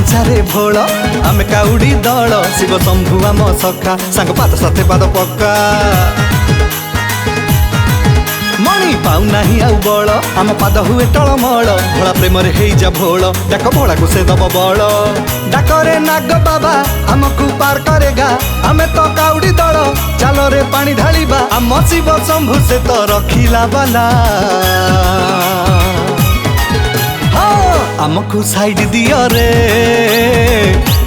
सारे भोल आमे काउडी दल शिव शंभु आम सखा सांग पाद साथे पाद पक्का मणि पाऊ नाही आउ बल आम पाद हुए टलमल भोला प्रेम रे हेई जा भोल डाक भोला को से दब बल डाकरे नाग बाबा आमकु पार करेगा आमे तो काउडी दल चालो रे पानी ढालिबा आम शिव शंभु से तो रखिला बाला आमकु साइड दियो रे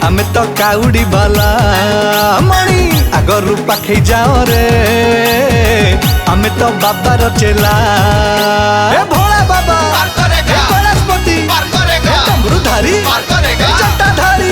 आमे तो काउडी बाला मणि आगरु पाखे जाओ रे आमे तो बाबार चेला ए भोला बाबा ए गणेशपति ए डमरूधारी ए जटाधारी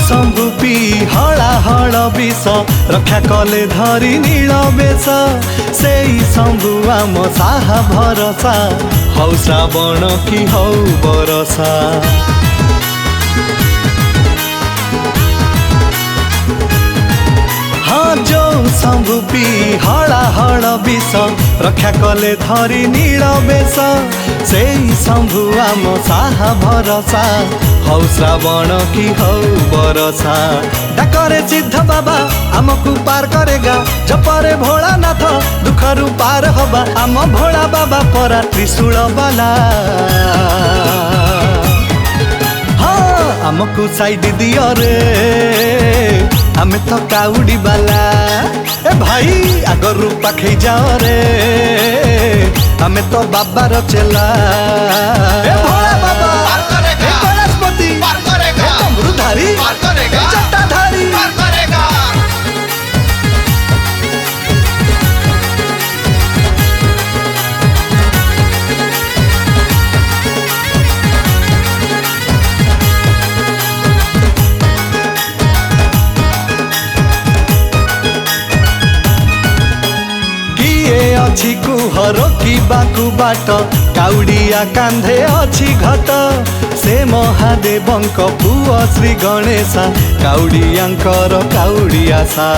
शंभु पी हला हल विष रक्षा कले धरी नील बेश से शंभु आम साहा भरसा हौ श्रावण की हौ बरसा हाँ जो शंभु पी हला हल विष रक्षा कले धरी नील बेश से शंभु आम साहा भरसा हौ श्रावण की हौ बरसा डाकरे सिद्ध बाबा आमकु पार करेगा जपरे भोला नाथ दुखरु पार हबा आम भोला बाबा परा त्रिशूल बाला हाँ आमकु साइड दियो रे आमे तो काउडी बाला ए भाई आगरु पाखे जाओ रे आमे तो बाबार चेला ए भोला बाबा डमरूधारी जटाधारी किए अछि कुहर कि बाकु बाट काउडिया कांधे अछि घट से महादेवंक पुओ श्री गणेशा काउडियांकर काउडियासा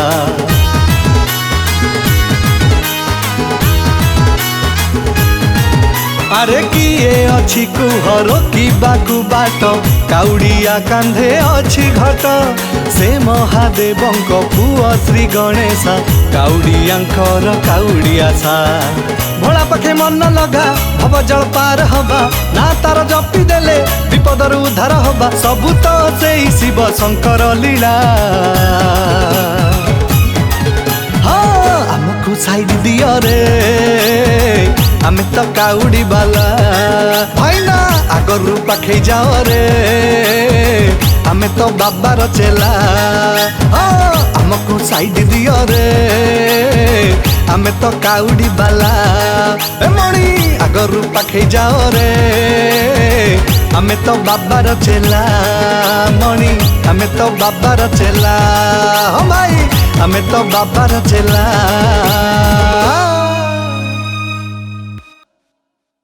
अरे किए अछि कुहर कि बाकु बाट काउडिया कांधे अछि घट से महादेवंक पुओ श्री गणेशा काउडियांकर काउडियासा भोला पाखे मन लगा भव जल पार हबा ना तार जपी देले विपदर उद्धार हबा सबु तो से शिव शंकर लीला हाँ आमकु साइड दियो रे आमे तो काउडी बाला भाईना आगरु पाखे जाओ रे आमे तो बाबार चेला हाँ आमकु साइड दियो रे आमे तो काउडी बाला ए मणि आगरु पाखे जाओ रे आमे तो बाबार चेला मणि आमे तो बाबार चेला हो भाई आमे तो बाबार चेला।